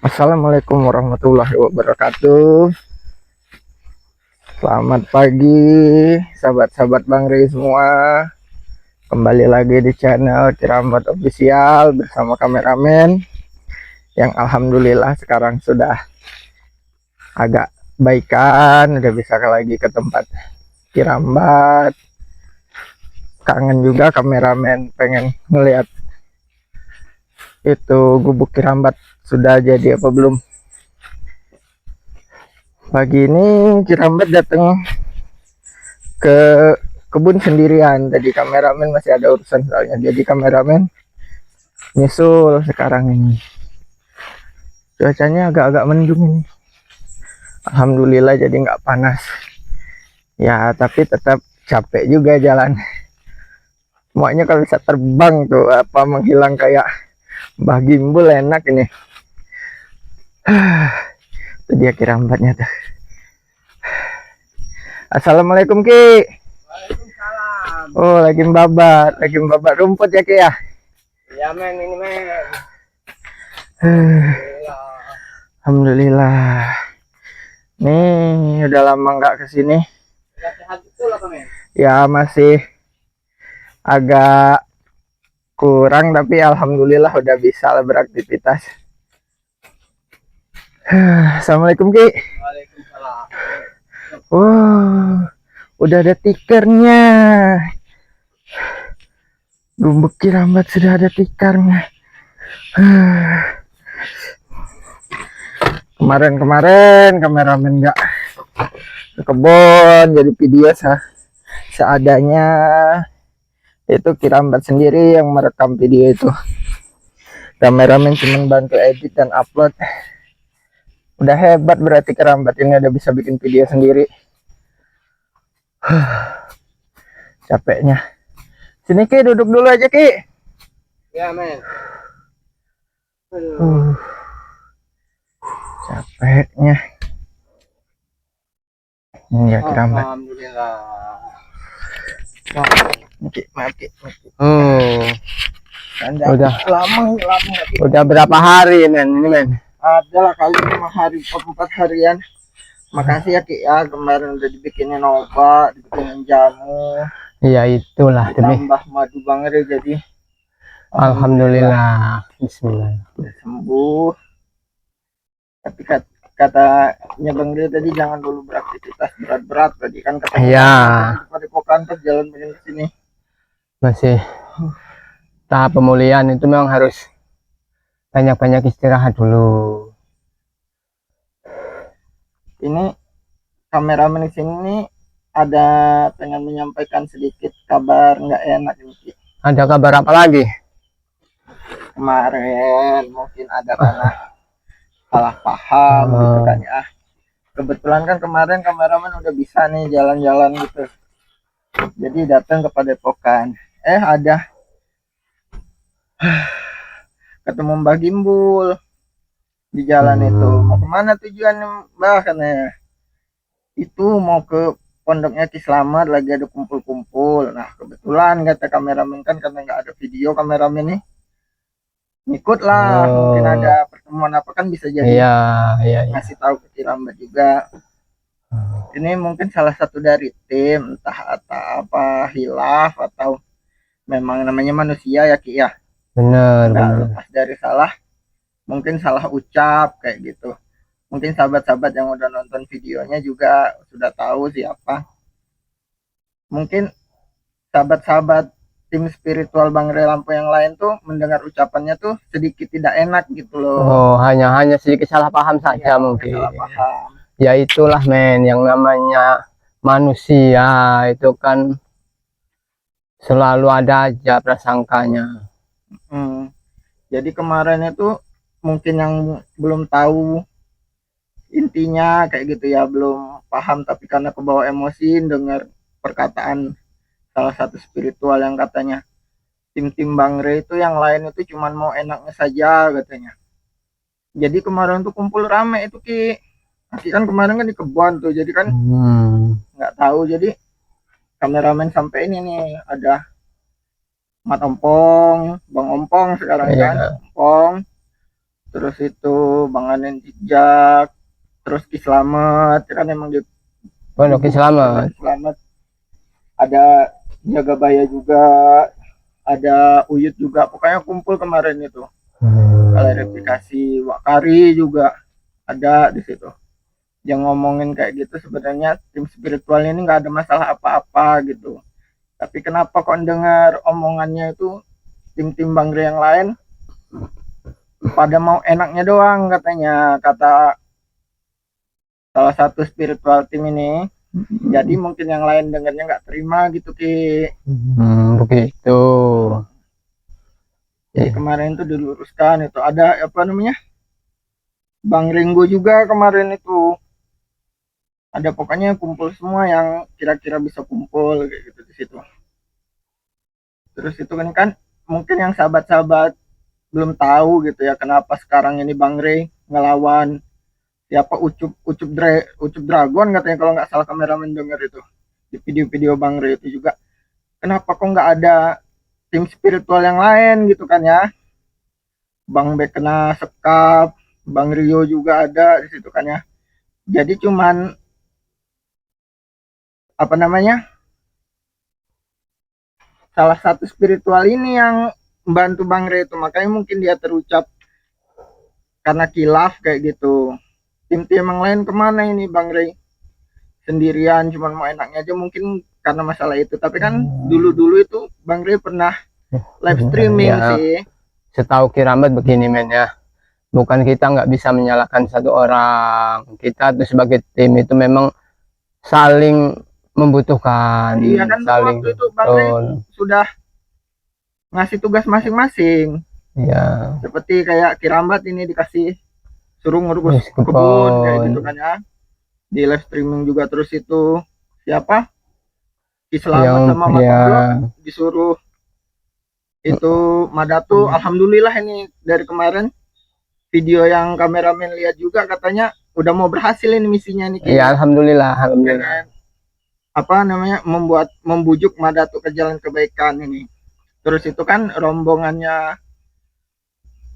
Assalamualaikum warahmatullahi wabarakatuh. Selamat pagi, sahabat-sahabat Bang Rey semua. Kembali lagi di channel Cirambat Official bersama kameramen yang alhamdulillah sekarang sudah agak baikan, udah bisa lagi ke tempat Cirambat. Kangen juga kameramen, pengen ngeliat itu gubuk Cirambat sudah jadi apa belum. Pagi ini Cirambat datang ke kebun sendirian. Tadi kameramen masih ada urusan soalnya, jadi kameramen nyusul sekarang ini. Cuacanya agak-agak mendung ini, alhamdulillah jadi nggak panas ya, tapi tetap capek juga jalan. Semuanya kalau bisa terbang tuh apa menghilang kayak Mbah Gimbul enak ini. Itu dia Cirambatnya tuh. Assalamualaikum Ki. Waalaikumsalam. Oh lagi membabat rumput ya Ki ya. Ya men, ini men. Alhamdulillah. Nih udah lama nggak kesini. Udah sehat betul apa men? Ya masih agak kurang tapi alhamdulillah udah bisa lah beraktivitas. Assalamualaikum Ki. Waalaikumsalam. Wow, udah ada tikernya. Gubuk Cirambat sudah ada tikernya. Kemarin kameramen nggak ke kebun, jadi video seadanya. Itu Cirambat sendiri yang merekam video itu. Kameramen cuma bantu edit dan upload. Udah hebat berarti Cirambat ini udah bisa bikin video sendiri. Capeknya. Sini Ki, duduk dulu aja Ki. Ya men. Capeknya. Ini ya Cirambat. Alhamdulillah. Ki, maaf Ki. Udah lama. Udah berapa hari men ini men? Adalah kali 5 hari, 4 harian. Makasih ya Ki ya, kemarin udah dibikinin obat, dibikinin jamu. Iya itulah demi. Tambah madu Bang Rey, jadi Alhamdulillah. Bismillah. udah sembuh. Tapi katanya Bang Rey tadi jangan dulu beraktivitas berat-berat tadi kan katanya. Iya. Pada pokan terus jalan ke sini. Masih tahap pemulihan itu memang harus banyak-banyak istirahat dulu. Ini kameramen di sini ada pengen menyampaikan sedikit kabar nggak enak ini. Ada kabar apa lagi? Kemarin mungkin ada karena salah paham gitu kan ya. Kebetulan kan kemarin kameramen udah bisa nih jalan-jalan gitu. Jadi datang ke Padepokan. Ada ketemu Mbah Gimbul di jalan itu. Mau kemana tujuannya Mbah? Katanya itu mau ke pondoknya Ki Slamet, lagi ada kumpul-kumpul. Nah kebetulan kata kameramen kan karena nggak ada video, kameramen nih ngikut lah. Mungkin ada pertemuan apa kan bisa jadi. Iya. Ngasih tahu ke Cirambat juga. Ini mungkin salah satu dari tim, entah apa hilaf atau memang namanya manusia ya Ki ya. Benar. Lepas dari salah, mungkin salah ucap kayak gitu. Mungkin sahabat-sahabat yang udah nonton videonya juga sudah tahu siapa. Mungkin sahabat-sahabat tim spiritual Bang Rey Lampu yang lain tuh mendengar ucapannya tuh sedikit tidak enak gitu loh. Oh, hanya sedikit salah paham saja mungkin. Salah paham. Ya itulah men, yang namanya manusia itu kan selalu ada aja prasangkanya. Jadi kemarin itu mungkin yang belum tahu intinya kayak gitu ya, belum paham, tapi karena kebawa emosi dengar perkataan salah satu spiritual yang katanya tim Bang Rey itu yang lain itu cuman mau enaknya saja katanya. Jadi kemarin tuh kumpul rame itu Ki. Kan kemarin kan di kebun tuh, jadi kan nggak tahu. Jadi kameramen sampai ini nih ada Mat Ompong, Bang Ompong sekarang kan, Ompong. terus itu Bang Anen Jejak, terus Ki Slamet, kan emang di Oke, selamat. Slamet, ada Jagabaya juga, ada Uyut juga, pokoknya kumpul kemarin itu. Klarifikasi Wakari juga ada di situ. Yang ngomongin kayak gitu, sebenarnya tim spiritual ini nggak ada masalah apa-apa gitu. Tapi kenapa kok dengar omongannya itu tim-tim Bang Gre yang lain pada mau enaknya doang, katanya, kata salah satu spiritual tim ini. Jadi mungkin yang lain dengarnya nggak terima gitu, Ki. Begitu. Jadi kemarin itu diluruskan, itu ada apa namanya, Bang Ringo juga kemarin itu ada, pokoknya kumpul semua yang kira-kira bisa kumpul kayak gitu di situ. Terus itu kan mungkin yang sahabat-sahabat belum tahu gitu ya, kenapa sekarang ini Bang Ray ngelawan siapa, Ucup Dragon katanya, kalau nggak salah kameramen denger itu di video-video Bang Ray itu juga. Kenapa kok nggak ada tim spiritual yang lain gitu kan ya? Bang Bek kena sekap, Bang Rio juga ada di situ kan ya. Jadi cuman apa namanya, salah satu spiritual ini yang membantu Bang Ray itu, makanya mungkin dia terucap karena kilaf kayak gitu. Tim-tim yang lain kemana ini Bang Ray? Sendirian cuman mau enaknya aja, mungkin karena masalah itu. Tapi kan dulu-dulu itu Bang Ray pernah live streaming Ya, sih. setahu Kiramat begini men ya, bukan kita nggak bisa menyalahkan satu orang, kita tuh sebagai tim itu memang saling membutuhkan. Iya kan, saling waktu itu Bang Ray sudah ngasih tugas masing-masing. ya, Seperti kayak Kirambat ini dikasih suruh ngurus Ngurus kebun kebun. kayak gitu kan ya. Di live streaming juga. Terus itu siapa, Ki Slamet yang sama ya, Matoblo disuruh itu Madatu. Alhamdulillah ini dari kemarin video yang kameramen lihat juga, katanya udah mau berhasil ini misinya nih, ya alhamdulillah, ya alhamdulillah. kan? Apa namanya, membujuk Madatu ke jalan kebaikan ini. Terus itu kan rombongannya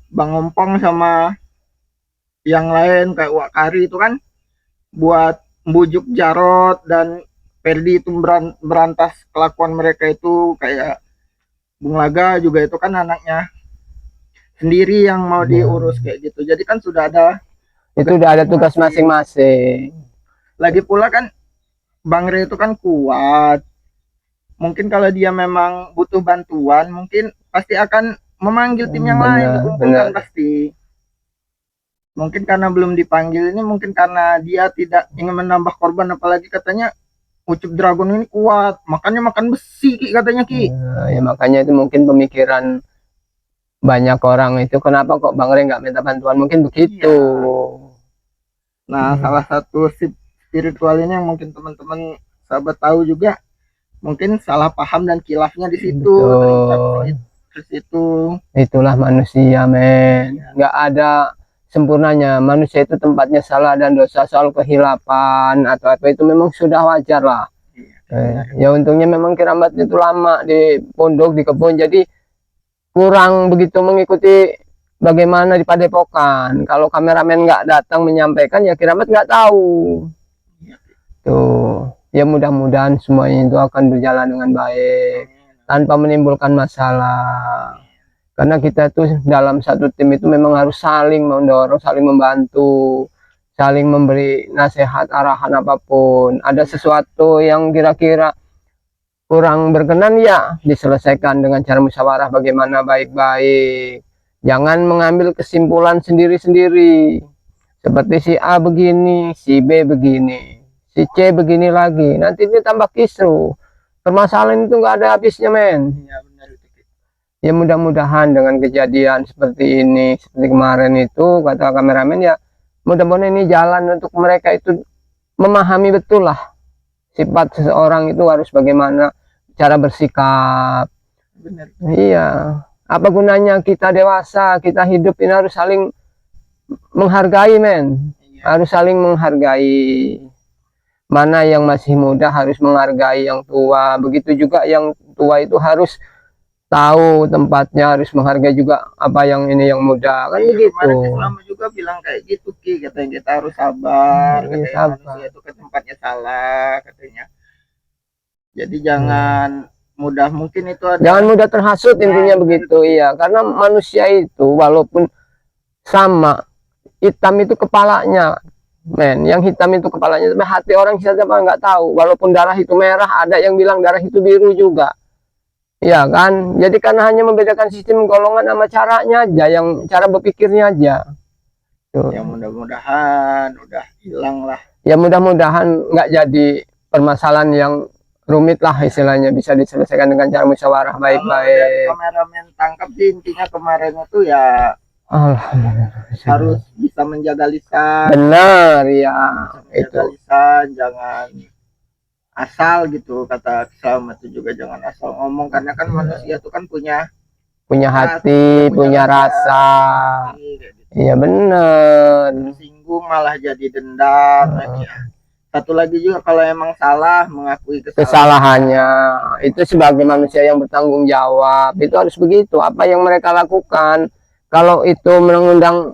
Bang Ompong sama yang lain kayak Wakari itu kan buat membujuk Jarot dan Ferdi itu berantas kelakuan mereka itu. Kayak Bung Laga juga itu kan anaknya sendiri yang mau diurus kayak gitu. Jadi kan sudah ada, Itu udah ada tugas masing-masing. lagi pula kan Bang Ray itu kan kuat. Mungkin kalau dia memang butuh bantuan, mungkin pasti akan memanggil tim yang lain dikumpulkan pasti. Mungkin karena belum dipanggil ini, mungkin karena dia tidak ingin menambah korban, apalagi katanya Ucup Dragon ini kuat, makanya makan besi, Ki, katanya, Ki. Ya makanya itu mungkin pemikiran banyak orang itu, kenapa kok Bang Ray nggak minta bantuan, mungkin begitu. Nah, salah satu spiritual ini yang mungkin teman-teman sahabat tahu juga, mungkin salah paham dan kilafnya di situ. Terus itu itulah manusia men, nggak ada sempurnanya. Manusia itu tempatnya salah dan dosa, soal kehilapan atau apa itu memang sudah wajar lah. Ya untungnya memang Kiramat itu lama di pondok, di kebun, jadi kurang begitu mengikuti bagaimana di padepokan. Kalau kameramen nggak datang menyampaikan, ya Kiramat nggak tahu. Tuh, ya mudah-mudahan semuanya itu akan berjalan dengan baik tanpa menimbulkan masalah. Karena kita tuh dalam satu tim itu memang harus saling mendorong, saling membantu, saling memberi nasihat, arahan apapun. Ada sesuatu yang kira-kira kurang berkenan, ya diselesaikan dengan cara musyawarah bagaimana baik-baik. Jangan mengambil kesimpulan sendiri-sendiri. Seperti si A begini, si B begini, si C begini lagi. Nanti ini tambah kisruh. Permasalahan itu nggak ada habisnya men. Ya mudah-mudahan dengan kejadian seperti ini, seperti kemarin itu kata kameramen, ya mudah-mudahan ini jalan untuk mereka itu memahami betul lah sifat seseorang itu harus bagaimana cara bersikap. Iya, apa gunanya kita dewasa, kita hidup ini harus saling menghargai men. Harus saling menghargai. Mana yang masih muda harus menghargai yang tua, begitu juga yang tua itu harus tahu tempatnya, harus menghargai juga apa yang ini yang muda kan Iya, begitu. kemarin Islam juga bilang kayak gitu Ki, katanya kita harus sabar, Iya, katanya sabar. manusia itu ke tempatnya salah, katanya. Jadi Iya. jangan mudah, mungkin itu ada Jangan mudah terhasut intinya Nah, begitu iya, karena manusia itu walaupun sama hitam itu kepalanya men, yang hitam itu kepalanya, tapi hati orang siapa nggak tahu. Walaupun darah itu merah, ada yang bilang darah itu biru juga. Ya kan, jadi karena hanya membedakan sistem golongan sama caranya aja, yang cara berpikirnya aja. Tuh. ya mudah-mudahan udah hilang lah. Ya mudah-mudahan nggak jadi permasalahan yang rumit lah istilahnya, bisa diselesaikan dengan cara musyawarah Kalau dari baik-baik. kameramen tangkap sih intinya kemarin itu ya Alhamdulillah. harus bisa menjaga lisan, Benar ya, menjaga itu lisan, jangan asal gitu, kata Islam itu juga jangan asal ngomong, karena kan manusia itu kan punya punya hati, punya rasa. kayak gitu. Iya benar. Tersinggung malah jadi dendam lagi ya. Satu lagi juga kalau emang salah mengakui Kesalahannya itu sebagai manusia yang bertanggung jawab itu harus begitu. Apa yang mereka lakukan, kalau itu mengundang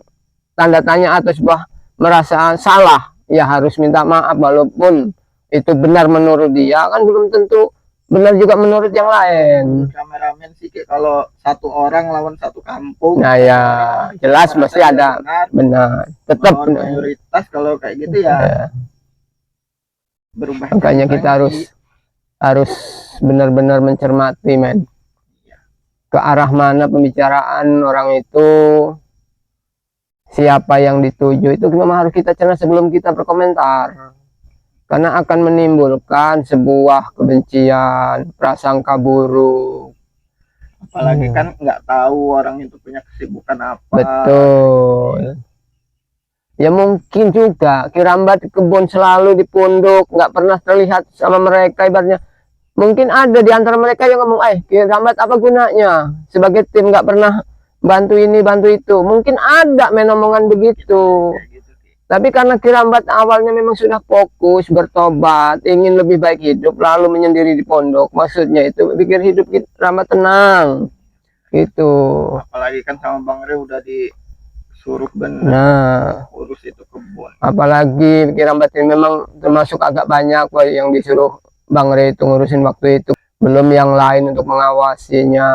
tanda tanya atau sebuah merasa salah, ya harus minta maaf walaupun itu benar menurut dia, kan belum tentu benar juga menurut yang lain. kameramen sih kayak kalau satu orang lawan satu kampung. Nah ya jelas Orang mesti ada benar, tetap melawan mayoritas kalau kayak gitu ya ya. berubah. Makanya kita harus benar-benar mencermati men, ke arah mana pembicaraan orang itu, siapa yang dituju, itu memang harus kita cerna sebelum kita berkomentar, karena akan menimbulkan sebuah kebencian, prasangka buruk. Apalagi kan nggak tahu orang itu punya kesibukan apa. Betul. Ya mungkin juga Kirambat kebun selalu di pondok, nggak pernah terlihat sama mereka, ibaratnya mungkin ada di antara mereka yang ngomong, Kirambat apa gunanya sebagai tim, nggak pernah bantu ini bantu itu. Mungkin ada omongan begitu. Tapi karena Kirambat awalnya memang sudah fokus bertobat, ingin lebih baik hidup, lalu menyendiri di pondok, maksudnya itu pikir hidup Kirambat tenang gitu. Apalagi kan sama Bang Re udah disuruh benar Nah, urus itu kebun. apalagi Kirambat ini memang termasuk agak banyak yang disuruh Bang Re itu ngurusin waktu itu, belum yang lain untuk mengawasinya.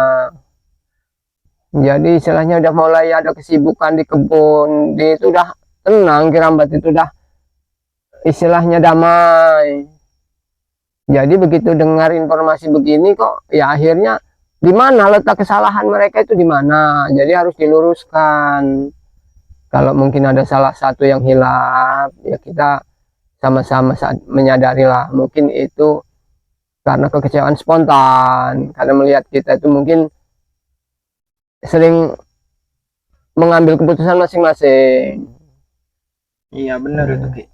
Jadi istilahnya udah mulai ada kesibukan di kebun, dia itu udah tenang, Kirambat itu udah istilahnya damai. Jadi begitu dengar informasi begini kok, ya akhirnya di mana letak kesalahan mereka itu di mana, jadi harus diluruskan. Kalau mungkin ada salah satu yang hilaf, ya kita sama-sama menyadari lah, mungkin itu karena kekecewaan spontan, karena melihat kita itu mungkin sering mengambil keputusan masing-masing. Iya benar itu Ki.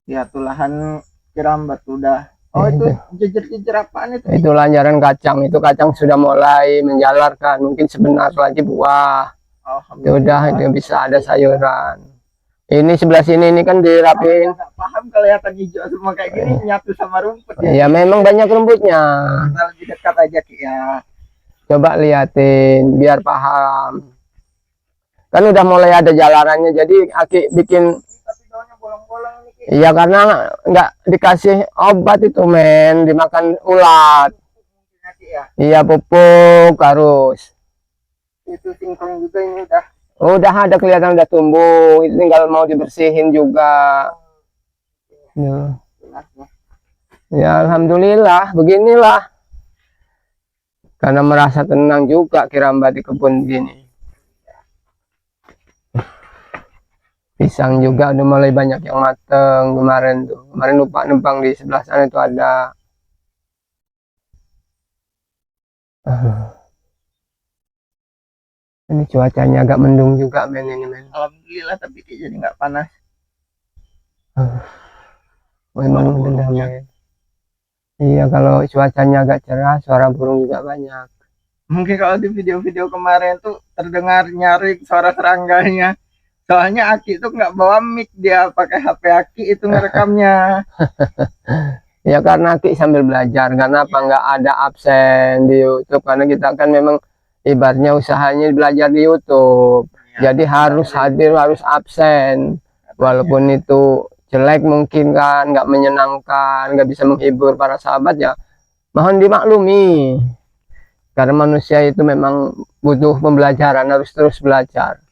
Ya tulahan Kirambat udah. Oh itu jejer-jejer apaan itu? Itu lanjaran kacang, itu kacang sudah mulai menjalarkan, mungkin sebentar lagi buah. Itu udah itu bisa ada sayuran. Ini sebelah sini ini kan dirapiin. Nggak paham kelihatan hijau semua kayak gini nyatu sama rumput Ya memang banyak rumputnya. Kita lebih dekat aja Ki ya. Coba liatin biar paham. Kan udah mulai ada jalarannya, jadi Aki bikin. Tapi daunnya bolong-bolong nih Ki. Iya karena nggak dikasih obat itu men, dimakan ulat. Mungkin Ki ya. Iya pupuk harus. Itu singkong juga ini udah. Udah ada kelihatan udah tumbuh, itu tinggal mau dibersihin juga. Ya. Ya alhamdulillah beginilah. Karena merasa tenang juga Kirambat di kebun gini. Pisang juga udah mulai banyak yang mateng kemarin tuh. Kemarin lupa numpang di sebelah sana itu ada. Ini cuacanya agak mendung juga men ini men. Alhamdulillah tapi Ki jadi nggak panas. Memang udah damai. Iya kalau cuacanya agak cerah, suara burung juga banyak. Mungkin kalau di video-video kemarin tuh terdengar nyaring suara serangganya. Soalnya Aki itu nggak bawa mic, dia pakai HP Aki itu ngerekamnya. Ya karena Ki sambil belajar, karena apa nggak ada absen di YouTube, karena kita kan memang ibaratnya usahanya belajar di YouTube, Ya, jadi harus hadir, harus absen, walaupun itu jelek mungkin kan, nggak menyenangkan, nggak bisa menghibur para sahabat ya, mohon dimaklumi, karena manusia itu memang butuh pembelajaran, harus terus belajar.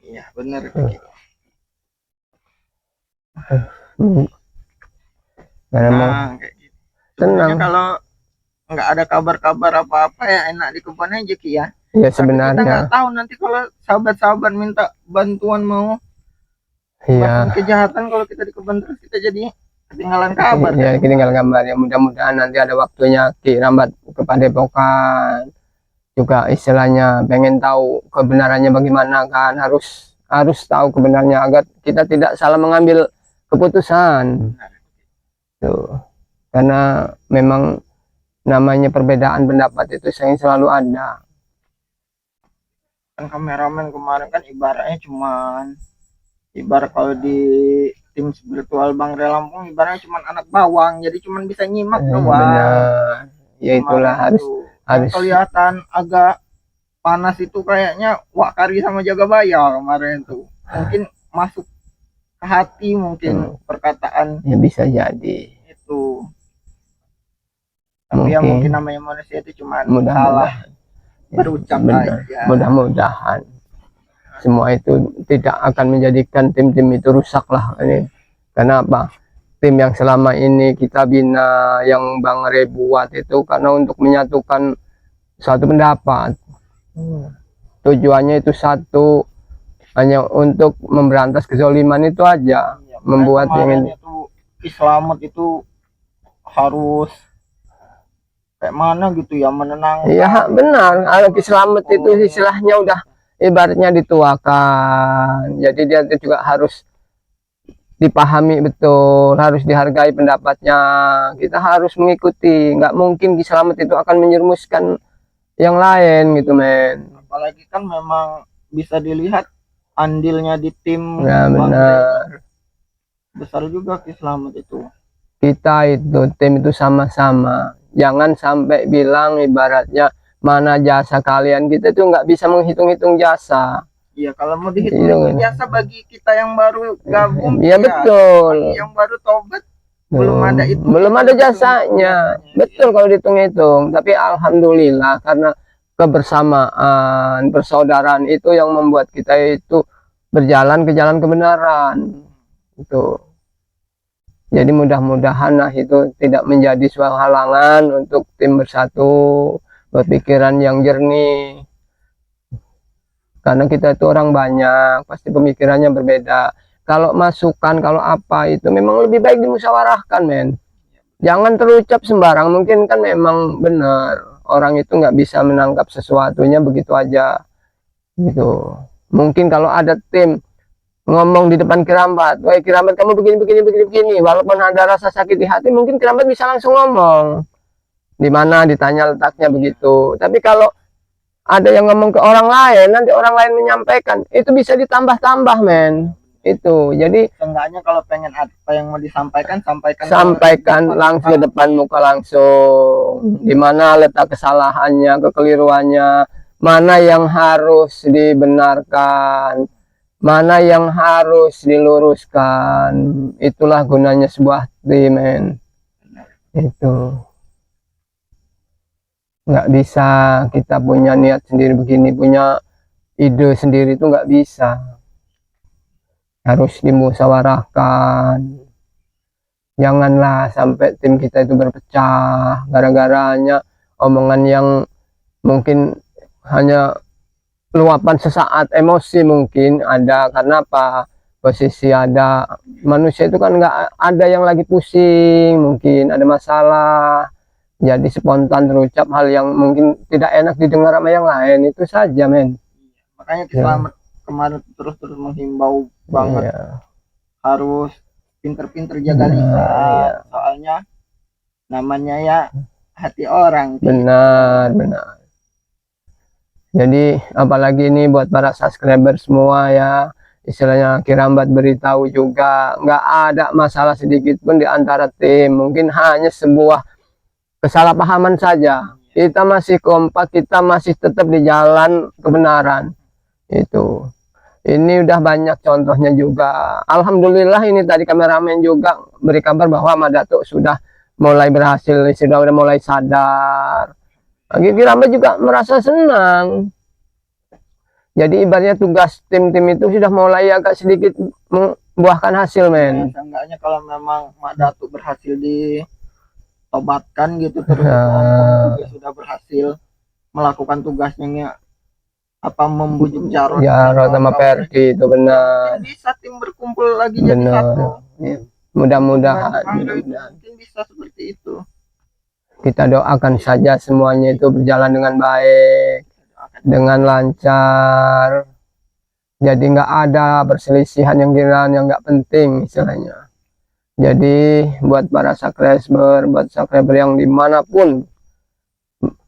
iya bener. Hmm. Karena mau Nah, kayak gitu. tenang, Sebenarnya kalau nggak ada kabar-kabar apa-apa ya enak di kebun aja Ki ya. ya Tapi kita sebenarnya, nggak tahu nanti kalau sahabat-sahabat minta bantuan mau ya. melakukan kejahatan, kalau kita di kebun terus kita jadi ketinggalan kabar. Ya, tinggal gambar ya, mudah-mudahan nanti ada waktunya Ki Rambat ke Padepokan juga, istilahnya pengen tahu kebenarannya bagaimana kan, harus tahu kebenarannya agar kita tidak salah mengambil keputusan tuh, karena memang namanya perbedaan pendapat itu selalu ada. Kan kameramen kemarin kan ibaratnya cuman, ibarat kalau di tim spiritual Bang Re Lampung ibaratnya cuman anak bawang, jadi cuman bisa nyimak doang. Benar ya, itulah Kemarin itu yang harus kelihatan agak panas itu kayaknya Wak Kari sama Jaga Bayar kemarin itu, mungkin masuk ke hati mungkin perkataan ya, bisa jadi itu. Tapi ya mungkin namanya manusia itu cuma salah berucap benar. aja. Mudah-mudahan semua itu tidak akan menjadikan tim-tim itu rusak lah ini. Karena apa? Tim yang selama ini kita bina, yang Bang Re buat itu karena untuk menyatukan suatu pendapat. Tujuannya itu satu, hanya untuk memberantas kezaliman itu aja. Iya, Membuat kemarin yang itu Islamet itu harus kayak mana gitu ya, menenangkan. iya benar, kalau selamat itu istilahnya udah ibaratnya dituakan, jadi dia itu juga harus dipahami betul, harus dihargai pendapatnya, kita harus mengikuti, nggak mungkin selamat itu akan menyerumuskan yang lain gitu men. Apalagi kan memang bisa dilihat andilnya di tim Ya benar, besar juga Islamet itu. kita itu tim itu sama-sama, jangan sampai bilang ibaratnya mana jasa kalian, kita itu nggak bisa menghitung-hitung jasa. Iya, kalau mau dihitung jasa bagi kita yang baru gabung, ya betul, yang baru tobat belum ada itu, belum ada jasanya, betul kalau dihitung-hitung. Tapi alhamdulillah karena kebersamaan, persaudaraan itu yang membuat kita itu berjalan ke jalan kebenaran itu. Jadi mudah-mudahan nah itu tidak menjadi suatu halangan untuk tim bersatu, berpikiran yang jernih. Karena kita itu orang banyak, pasti pemikirannya berbeda. Kalau masukan, kalau apa itu memang lebih baik dimusyawarahkan, men. Jangan terucap sembarang, mungkin kan memang benar. Orang itu nggak bisa menangkap sesuatunya begitu aja. Gitu. Mungkin kalau ada tim ngomong di depan Kirambat, wah Kirambat kamu begini, walaupun ada rasa sakit di hati, mungkin Kirambat bisa langsung ngomong di mana, ditanya letaknya begitu. Tapi kalau ada yang ngomong ke orang lain, nanti orang lain menyampaikan, itu bisa ditambah-tambah men. Itu jadi seenggaknya kalau pengen apa yang mau disampaikan, sampaikan langsung ke depan muka langsung, di mana letak kesalahannya, kekeliruannya, mana yang harus dibenarkan, mana yang harus diluruskan. Itulah gunanya sebuah tim men. Itu nggak bisa kita punya niat sendiri begini, punya ide sendiri itu nggak bisa, harus dimusyawarahkan. Janganlah sampai tim kita itu berpecah gara-garanya omongan yang mungkin hanya luapan sesaat emosi, mungkin ada karena apa, posisi ada manusia itu kan nggak ada yang lagi pusing, mungkin ada masalah, jadi spontan terucap hal yang mungkin tidak enak didengar sama yang lain, itu saja men. Makanya Selamat kemarin terus menghimbau banget, harus pinter-pinter jaga lisan, soalnya namanya ya hati orang. Benar. Jadi apalagi ini buat para subscriber semua ya, istilahnya Kirambat beritahu juga, nggak ada masalah sedikit pun di antara tim. Mungkin hanya sebuah kesalahpahaman saja. Kita masih kompak, kita masih tetap di jalan kebenaran. Itu. Ini udah banyak contohnya juga. Alhamdulillah ini tadi kameramen juga beri kabar bahwa Ahmad Datuk sudah mulai berhasil, sudah mulai sadar. Kirambat juga merasa senang. Jadi ibaratnya tugas tim-tim itu sudah mulai agak sedikit membuahkan hasil, men. Seenggaknya kalau memang Mak Datuk berhasil ditobatkan gitu, terus juga sudah berhasil melakukan tugasnya, apa membujuk Jarod sama Perdi itu benar. Bisa tim berkumpul lagi jadi satu. Ya. Mudah-mudahan Mungkin bisa seperti itu. Kita doakan saja semuanya itu berjalan dengan baik, dengan lancar. Jadi nggak ada perselisihan yang nggak penting istilahnya. Jadi buat para subscriber, buat subscriber yang dimanapun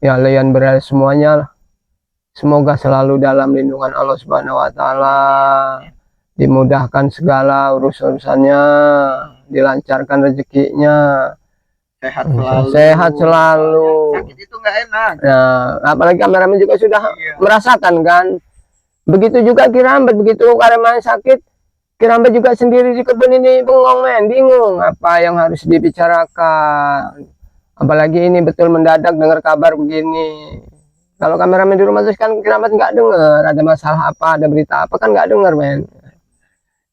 ya kalian berada semuanya, semoga selalu dalam lindungan Allah Subhanahu Wa Taala, dimudahkan segala urusannya, dilancarkan rezekinya, sehat selalu. Sakit itu nggak enak. Nah, apalagi kameramen juga sudah merasakan kan. Begitu juga Kirambat, begitu kameramen sakit, Kirambat juga sendiri di kebun ini bengong, men, bingung apa yang harus dibicarakan. Apalagi ini betul mendadak dengar kabar begini. Kalau kameramen di rumah terus kan Kirambat nggak dengar ada masalah apa, ada berita apa kan nggak dengar, men.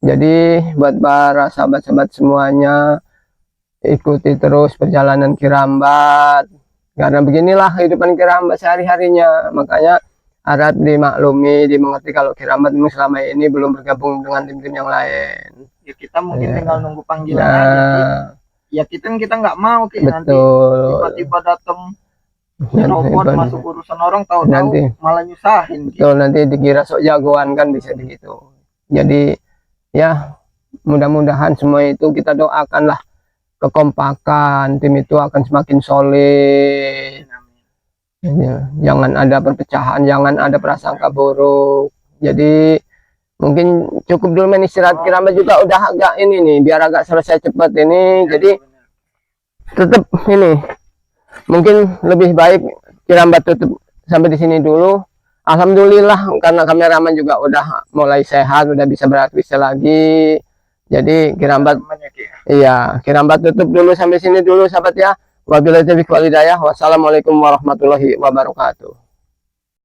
Jadi buat para sahabat-sahabat semuanya, ikuti terus perjalanan Kirambat, karena beginilah kehidupan Kirambat sehari-harinya. Makanya harap dimaklumi, dimengerti kalau Kirambat selama ini belum bergabung dengan tim-tim yang lain. Ya kita mungkin tinggal nunggu panggilan aja. Ya kita nggak mau nanti tiba-tiba datang robot masuk urusan orang, tahu-tahu malah nyusahin. Betul, nanti dikira sok jagoan kan, bisa begitu. Jadi ya mudah-mudahan semua itu kita doakanlah kekompakan tim itu akan semakin solid. Ya, jangan ada perpecahan, jangan ada prasangka buruk. Jadi mungkin cukup dulu, men, istirahat. Kirambat juga udah agak ini nih, biar agak selesai cepat ini. Jadi tetap ini mungkin lebih baik Kirambat tutup sampai di sini dulu. Alhamdulillah karena kameramen juga udah mulai sehat, udah bisa beraktivitas lagi. Jadi Kirambat, iya, Kirambat tutup dulu sampai sini dulu, sahabat ya. Wabillahi taufiq wal hidayah. Wassalamualaikum warahmatullahi wabarakatuh.